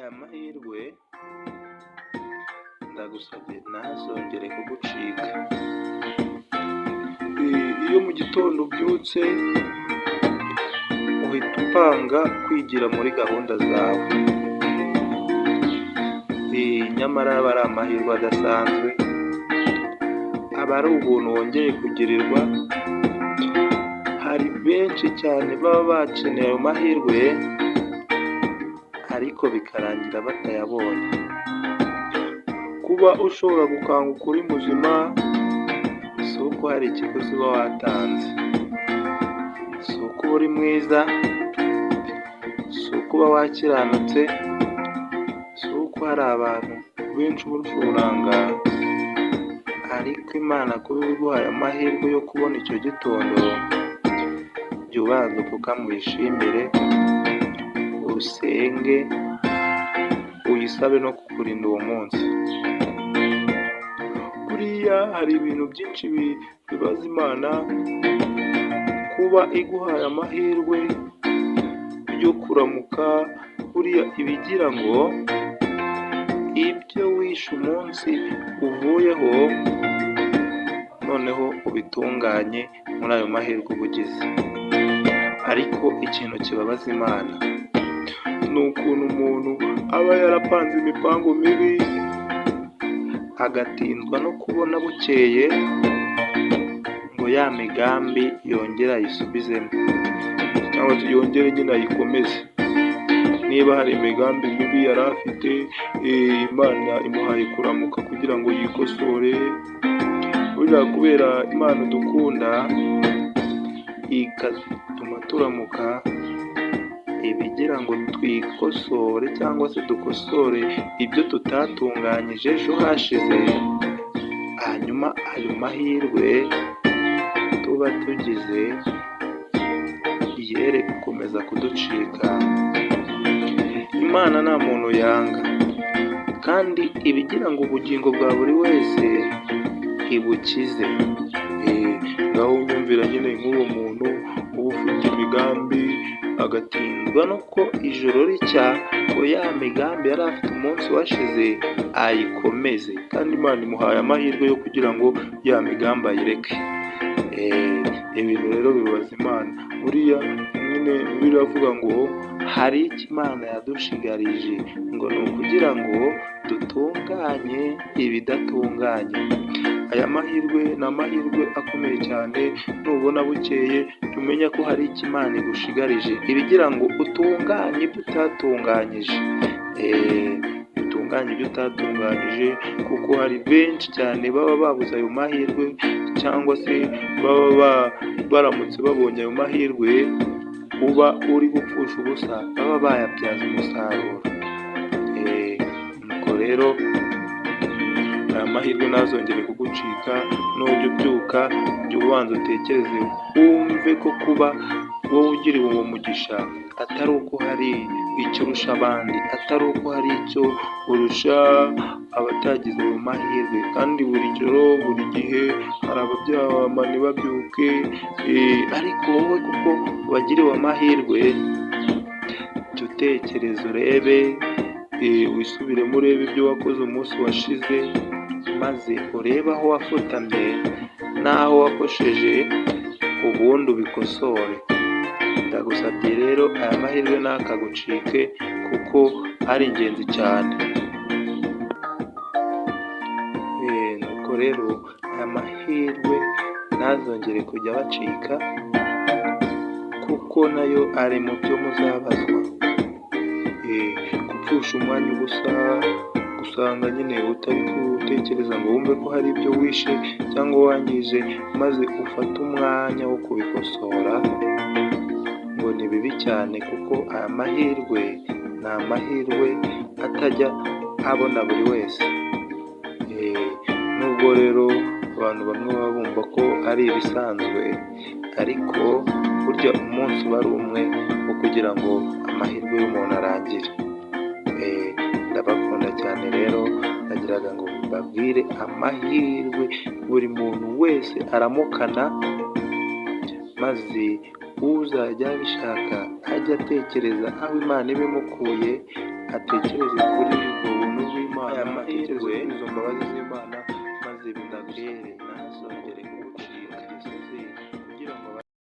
aya mahirwe ndagusabye ntazongere kugucika. Iyo mu gitondo ubyutse uhita upanga kwigira muri gahunda zawe, nyamara aba ari amahirwe adasanzwe, aba ari ubuntu wongeye kugirirwa. Hari benshi cyane baba bakeneye ayo mahirwe ariko bikarangira batayabonye. Kuba ushobora gukanguka uri muzima si uko hari ikiguzi uba watanze, si uko uba uri mwiza, si uko uba wakiranutse, si uko hari abantu benshi uburusha uburangare, ariko Imana kuba iguhaye amahirwe yo kubona icyo gitondo, jya ubanza ukamwishimire, usenge, uyisabe no kukurinda uwo munsi. Buriya hari ibintu byinshi bibaza Imana, kuba iguhaye amahirwe yo kuramuka, buriya ibigira ngo ibyo wishe umunsi uvuyeho noneho ubitunganye muri ayo mahirwe uba ugize. Ariko ikintu kibabaza Imana ni ukuntu umuntu aba yarapanze imipango mibi agatindwa no kubona bukeye ngo ya migambi yongere ayisubizemo, cyangwa se yongere nyine ayikomeze. Niba hari imigambi mibi yari afite, Imana imuhaye kuramuka kugira ngo yikosore. Buriya kubera Imana dukunda ikatuma turamuka, ibigira ngo twikosore cyangwa se dukosore ibyo tutatunganyije ejo hashize, hanyuma ayo mahirwe tuba tugize yere gukomeza kuducika. Imana nta muntu yanga, kandi ibigira ngo ubugingo bwa buri wese ibukize. Ngaho unyumvira nyine nk'uwo muntu uba ufite imigambi agatindwa no ko ijoro ricya ngo ya migambi yari afite umunsi washize ayikomeze, kandi Imana imuhaye amahirwe yo kugira ngo ya migambi ayireke. Ibintu rero bibaza Imana. Buriya nyine biravuga ngo hari icyo Imana yadushigarije, ngo ni ukugira ngo dutunganye ibidatunganye. Aya mahirwe ni amahirwe akomeye cyane. Nubona bukeye tumenya ko hari icyo Imana igushigarije, ibigira ngo utunganye ibyo utatunganyije. Utunganye ibyo utatunganyije, kuko hari benshi cyane baba babuze ayo mahirwe, cyangwa se baba baramutse babonye ayo mahirwe uba uri gupfusha ubusa, baba bayabyaza umusaruro. Nuko rero aya mahirwe ntazongere kugucika. Nujya ubyuka jya ubanza utekereze, wumve ko kuba wowe ugiriwe uwo mugisha atari uko hari icyo urusha abandi, atari uko hari icyo urusha abatagize ayo mahirwe. Kandi buri joro buri gihe hari abaryama ntibabyuke, ariko wowe kuko wagiriwe amahirwe, jya utekereza urebe, wisubiremo urebe ibyo wakoze umunsi washize, maze urebe aho wafutamye n'aho wakosheje, ubundi ubikosore. Ndagusabye rero aya mahirwe ntakagucike kuko ari ingenzi cyane. Nuko rero aya mahirwe ntazongere kujya abacika, kuko nayo ari mu byo muzabazwa. Gupfusha umwanya ubusa, usanga nyine utari gutekereza ngo wumve ko hari ibyo wishe cyangwa wangije, maze ufate umwanya wo kubikosora, ngo ni bibi cyane. Kuko aya mahirwe ni amahirwe atajya abona buri wese. Nubwo rero abantu bamwe baba bumva ko ari ibisanzwe, ariko burya umunsi uba ari umwe wo kugira ngo amahirwe y'umuntu arangire. Ndabakunda cyane rero, nagiraga ngo mbabwire amahirwe buri muntu wese aramukana, maze uzajya abishaka ajya atekereza aho Imana ibimukuye, atekereze kuri ubwo buntu bw'Imana, atekereze kuri izo mbabazi z'Imana maze bimubere